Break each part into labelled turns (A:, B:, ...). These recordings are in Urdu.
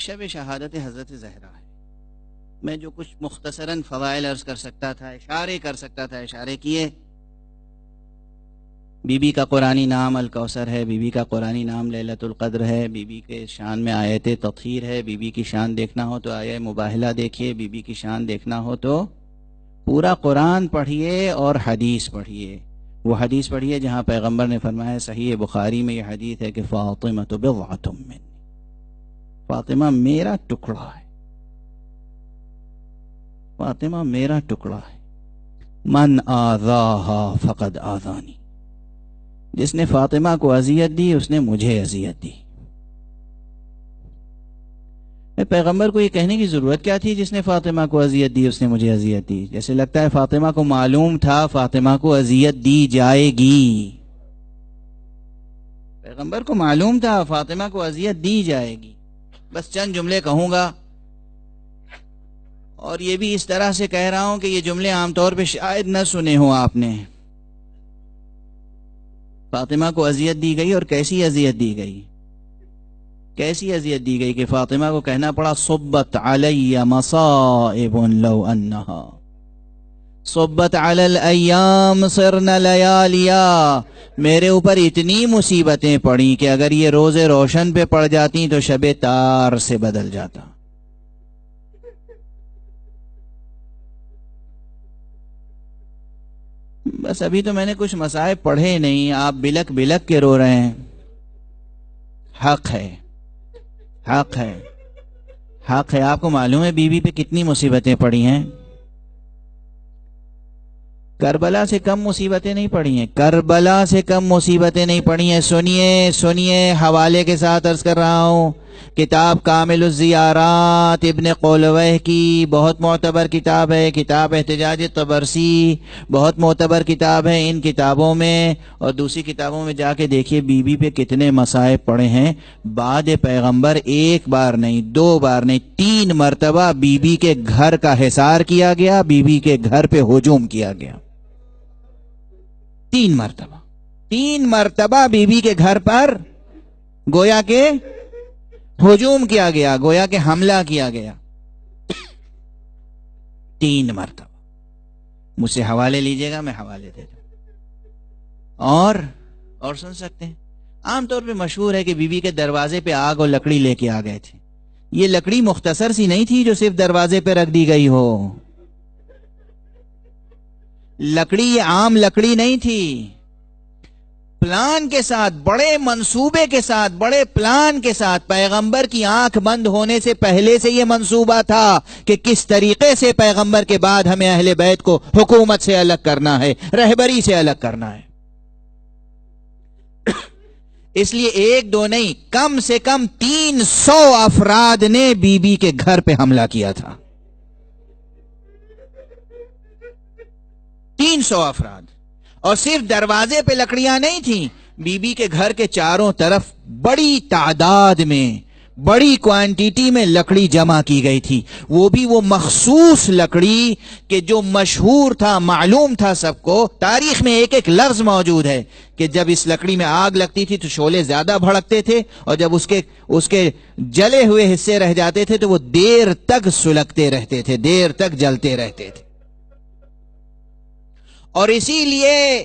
A: شب شہادت حضرت زہرا ہے. میں جو کچھ مختصراً فضائل عرض کر سکتا تھا، اشارے کر سکتا تھا، اشارے کیے. بی بی کا قرآنی نام الکوثر ہے، بی بی کا قرآنی نام لیلۃ القدر ہے، بی بی کے شان میں آیت تطہیر ہے. بی بی کی شان دیکھنا ہو تو آیت مباہلہ دیکھیے، بی بی کی شان دیکھنا ہو تو پورا قرآن پڑھیے اور حدیث پڑھیے. وہ حدیث پڑھیے جہاں پیغمبر نے فرمایا، صحیح بخاری میں یہ حدیث ہے کہ فاطمہ بضعۃ منی، فاطمہ میرا ٹکڑا ہے، فاطمہ میرا ٹکڑا ہے. من آذاہا فقد آذانی، جس نے فاطمہ کو اذیت دی اس نے مجھے اذیت دی. پیغمبر کو یہ کہنے کی ضرورت کیا تھی جس نے فاطمہ کو اذیت دی اس نے مجھے اذیت دی؟ جیسے لگتا ہے فاطمہ کو معلوم تھا فاطمہ کو اذیت دی جائے گی. پیغمبر کو معلوم تھا فاطمہ کو اذیت دی جائے گی. بس چند جملے کہوں گا، اور یہ بھی اس طرح سے کہہ رہا ہوں کہ یہ جملے عام طور پہ شاید نہ سنے ہوں آپ نے. فاطمہ کو اذیت دی گئی، اور کیسی اذیت دی گئی؟ کیسی اذیت دی گئی کہ فاطمہ کو کہنا پڑا صبت علی مصائب لو انہا صبت علی الایام صرن لیالیا. میرے اوپر اتنی مصیبتیں پڑیں کہ اگر یہ روز روشن پہ پڑ جاتی تو شب تار سے بدل جاتا. بس ابھی تو میں نے کچھ مصائب پڑھے نہیں، آپ بلک بلک کے رو رہے ہیں. حق ہے، حق ہے، حق ہے. آپ کو معلوم ہے بی بی پہ کتنی مصیبتیں پڑی ہیں؟ کربلا سے کم مصیبتیں نہیں پڑی ہیں، کربلا سے کم مصیبتیں نہیں پڑی ہیں. سنیے سنیے، حوالے کے ساتھ عرض کر رہا ہوں. کتاب کامل الزیارات ابن قولویہ کی بہت معتبر کتاب ہے. کتاب احتجاج طبرسی بہت معتبر کتاب ہے. ان کتابوں میں اور دوسری کتابوں میں جا کے دیکھیے بی بی پہ کتنے مصائب پڑے ہیں. بعد پیغمبر ایک بار نہیں، دو بار نہیں، 3 مرتبہ بی بی کے گھر کا حصار کیا گیا، بی بی کے گھر پہ ہجوم کیا گیا. 3 مرتبہ بی بی کے گھر پر گویا کہ ہجوم کیا گیا، گویا کہ حملہ کیا گیا. 3 مرتبہ. مجھ سے حوالے لیجئے گا، میں حوالے دے دوں. اور سن سکتے ہیں. عام طور پہ مشہور ہے کہ بی بی کے دروازے پہ آگ اور لکڑی لے کے آ گئے تھے. یہ لکڑی مختصر سی نہیں تھی جو صرف دروازے پہ رکھ دی گئی ہو. لکڑی یہ عام لکڑی نہیں تھی. پلان کے ساتھ، بڑے منصوبے کے ساتھ، بڑے پلان کے ساتھ، پیغمبر کی آنکھ بند ہونے سے پہلے سے یہ منصوبہ تھا کہ کس طریقے سے پیغمبر کے بعد ہمیں اہل بیت کو حکومت سے الگ کرنا ہے، رہبری سے الگ کرنا ہے. اس لیے 1-2 نہیں، کم سے کم 300 افراد نے بی بی کے گھر پہ حملہ کیا تھا. 300 افراد. اور صرف دروازے پہ لکڑیاں نہیں تھیں، بی بی کے گھر کے چاروں طرف بڑی تعداد میں، بڑی کوانٹیٹی میں لکڑی جمع کی گئی تھی. وہ بھی وہ مخصوص لکڑی کہ جو مشہور تھا، معلوم تھا سب کو. تاریخ میں ایک لفظ موجود ہے کہ جب اس لکڑی میں آگ لگتی تھی تو شعلے زیادہ بھڑکتے تھے، اور جب اس کے جلے ہوئے حصے رہ جاتے تھے تو وہ دیر تک سلگتے رہتے تھے، دیر تک جلتے رہتے تھے. اور اسی لیے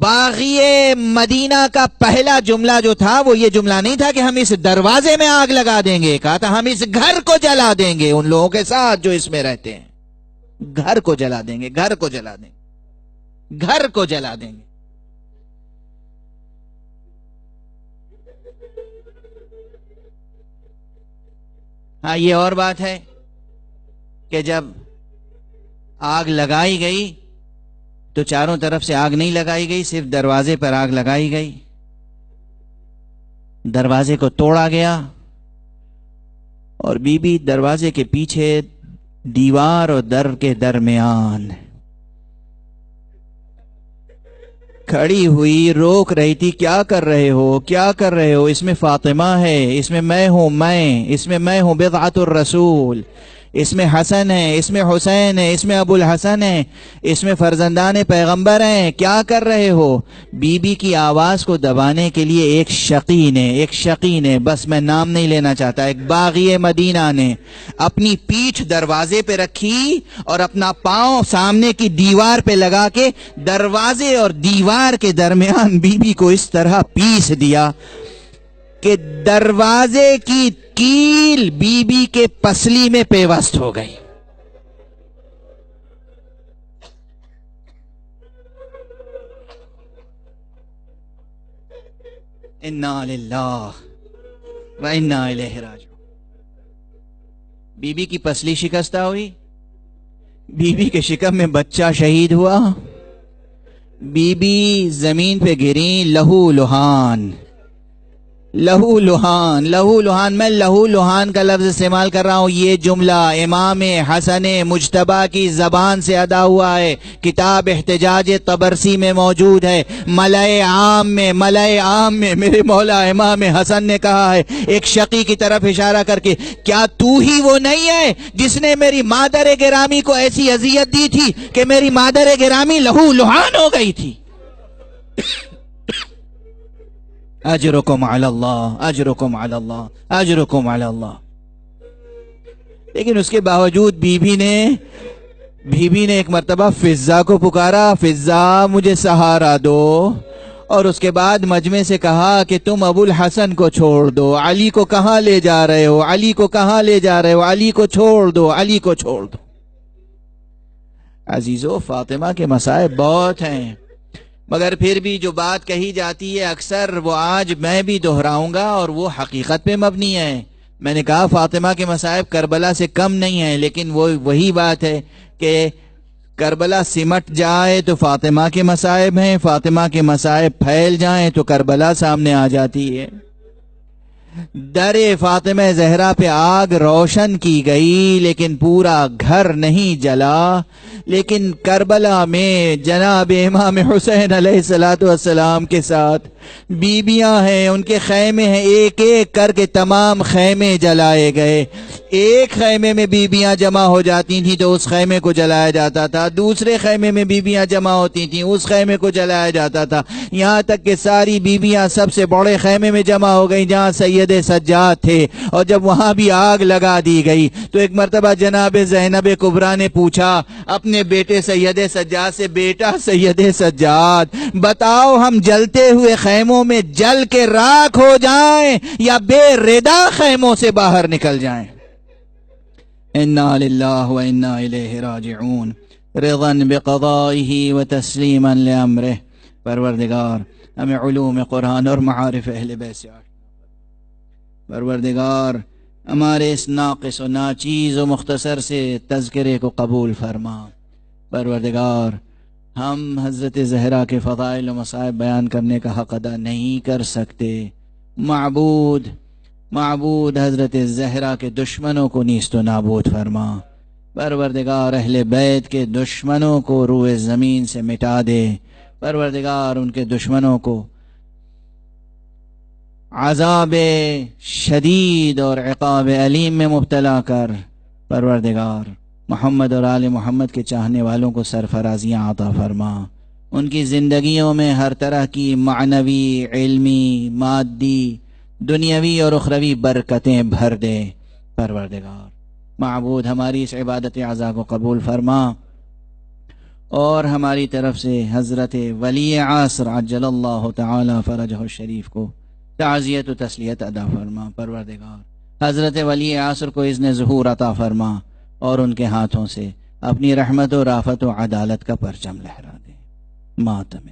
A: باغی مدینہ کا پہلا جملہ جو تھا وہ یہ جملہ نہیں تھا کہ ہم اس دروازے میں آگ لگا دیں گے، کہا تھا ہم اس گھر کو جلا دیں گے، ان لوگوں کے ساتھ جو اس میں رہتے ہیں. گھر کو جلا دیں گے، گھر کو جلا دیں گے، گھر کو جلا دیں گے. ہاں، یہ اور بات ہے کہ جب آگ لگائی گئی تو چاروں طرف سے آگ نہیں لگائی گئی، صرف دروازے پر آگ لگائی گئی. دروازے کو توڑا گیا اور بی بی دروازے کے پیچھے دیوار اور در کے درمیان کھڑی ہوئی روک رہی تھی. کیا کر رہے ہو، کیا کر رہے ہو؟ اس میں فاطمہ ہے، اس میں میں ہوں، اس میں میں ہوں بضعۃ الرسول. اس میں حسن ہے، اس میں حسین ہے، اس میں ابو الحسن ہے، اس میں فرزندان پیغمبر ہیں، کیا کر رہے ہو؟ بی بی کی آواز کو دبانے کے لیے ایک شقی نے بس میں نام نہیں لینا چاہتا، ایک باغی مدینہ نے اپنی پیٹھ دروازے پہ رکھی اور اپنا پاؤں سامنے کی دیوار پہ لگا کے دروازے اور دیوار کے درمیان بی بی کو اس طرح پیس دیا کہ دروازے کی کیل بی بی کے پسلی میں پیوست ہو گئی۔ انا للہ و انا الیہ راجعون۔ بی بی کی پسلی شکستہ ہوئی، بی بی کے شکم میں بچہ شہید ہوا، بی بی زمین پہ گریں، لہو لہان۔ میں لہو لہان کا لفظ استعمال کر رہا ہوں، یہ جملہ امام حسن مجتبیٰ کی زبان سے ادا ہوا ہے، کتاب احتجاج طبرسی میں موجود ہے۔ ملأ عام میں میرے مولا امام حسن نے کہا ہے، ایک شقی کی طرف اشارہ کر کے، کیا تو ہی وہ نہیں ہے جس نے میری مادر گرامی کو ایسی اذیت دی تھی کہ میری مادر گرامی لہو لہان ہو گئی تھی؟ اجرکم علی اللہ، اجرکم علی اللہ، اجرکم علی اللہ۔ لیکن اس کے باوجود بی بی نے ایک مرتبہ فضہ کو پکارا، فضہ مجھے سہارا دو، اور اس کے بعد مجمع سے کہا کہ تم ابو الحسن کو چھوڑ دو، علی کو کہاں لے جا رہے ہو، علی کو کہاں لے جا رہے ہو، علی کو چھوڑ دو، علی کو چھوڑ دو۔ عزیزو، فاطمہ کے مصائب بہت ہیں، مگر پھر بھی جو بات کہی جاتی ہے اکثر وہ آج میں بھی دہراؤں گا، اور وہ حقیقت پہ مبنی ہے۔ میں نے کہا فاطمہ کے مصائب کربلا سے کم نہیں ہیں، لیکن وہ وہی بات ہے کہ کربلا سمٹ جائے تو فاطمہ کے مصائب ہیں، فاطمہ کے مصائب پھیل جائیں تو کربلا سامنے آ جاتی ہے۔ در فاطمہ زہرا پہ آگ روشن کی گئی لیکن پورا گھر نہیں جلا، لیکن کربلا میں جناب امام حسین علیہ السلام کے ساتھ بیبیاں ہیں، ان کے خیمے ہیں، ایک ایک کر کے تمام خیمے جلائے گئے۔ ایک خیمے میں بیبیاں جمع ہو جاتی تھیں تو اس خیمے کو جلایا جاتا تھا، دوسرے خیمے میں بیبیاں جمع ہوتی تھیں، اس خیمے کو جلایا جاتا تھا، یہاں تک کہ ساری بیبیاں سب سے بڑے خیمے میں جمع ہو گئی جہاں سید سجاد تھے، اور جب وہاں بھی آگ لگا دی گئی تو ایک مرتبہ جناب زینب کبریٰ نے پوچھا اپنے بیٹے سید سجاد سے، بیٹا سید سجاد بتاؤ، ہم جلتے ہوئے خیموں میں جل کے راکھ ہو جائیں یا بے ردا خیموں سے باہر نکل جائیں؟ انا للہ و انا الیہ راجعون، رضا بقضائہ و تسلیما لامرہ۔ پروردگار ہمیں علوم قرآن اور معارف اہل بیت سے پروردگار ہمارے اس ناقص و ناچیز و مختصر سے تذکرے کو قبول فرما۔ پروردگار ہم حضرت زہرا کے فضائل و مصائب بیان کرنے کا حق ادا نہیں کر سکتے۔ معبود حضرت زہرا کے دشمنوں کو نیست و نابود فرما۔ پروردگار اہل بیت کے دشمنوں کو روئے زمین سے مٹا دے۔ پروردگار ان کے دشمنوں کو عذاب شدید اور عقاب علیم میں مبتلا کر۔ پروردگار محمد اور آل محمد کے چاہنے والوں کو سرفرازیاں عطا فرما، ان کی زندگیوں میں ہر طرح کی معنوی، علمی، مادی، دنیاوی اور اخروی برکتیں بھر دے۔ پروردگار معبود ہماری اس عبادت عزا کو قبول فرما، اور ہماری طرف سے حضرت ولی عصر عجل اللہ تعالی فرجہ الشریف کو تعزیت و تسلیت ادا فرما۔ پروردگار حضرت ولی عصر کو اذن ظہور عطا فرما، اور ان کے ہاتھوں سے اپنی رحمت و رافت و عدالت کا پرچم لہرا دے۔ ماتم